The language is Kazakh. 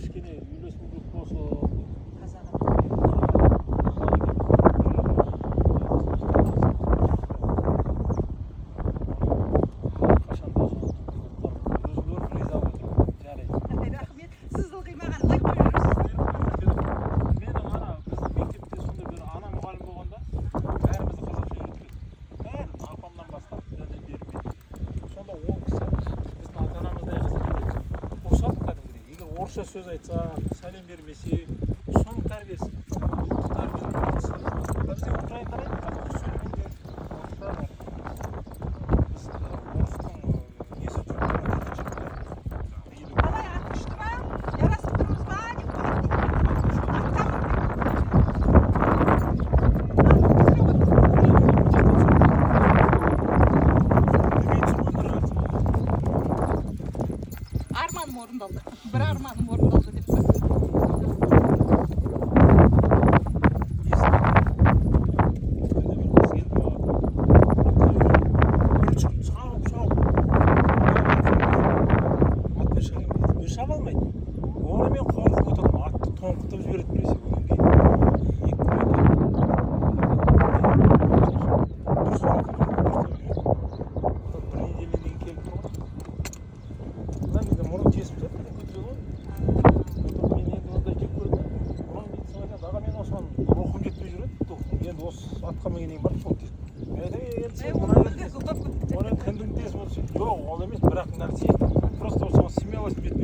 кішкене үйлесімділік болса орысша сөз айтса, сәлем бермесе, соның тәрбиесі. Бізде украин тарайды, қазақша сөйлемейді. Біз орыстың несі жоқ. Қалай атышты ма? Ярасып тұрмыз ба? Деп арманым орындалды. Бір арманым орындалды деп шаба алмайды. Оны мен қорқып отырдым, атты тоңқытып жібереді біресе. Енді осы атқа мінгеннен барып сол дейді. Оның кіндігін тесіп отырсың. Жоқ, ол емес, бірақ нәрсе просто осыған смелость берді.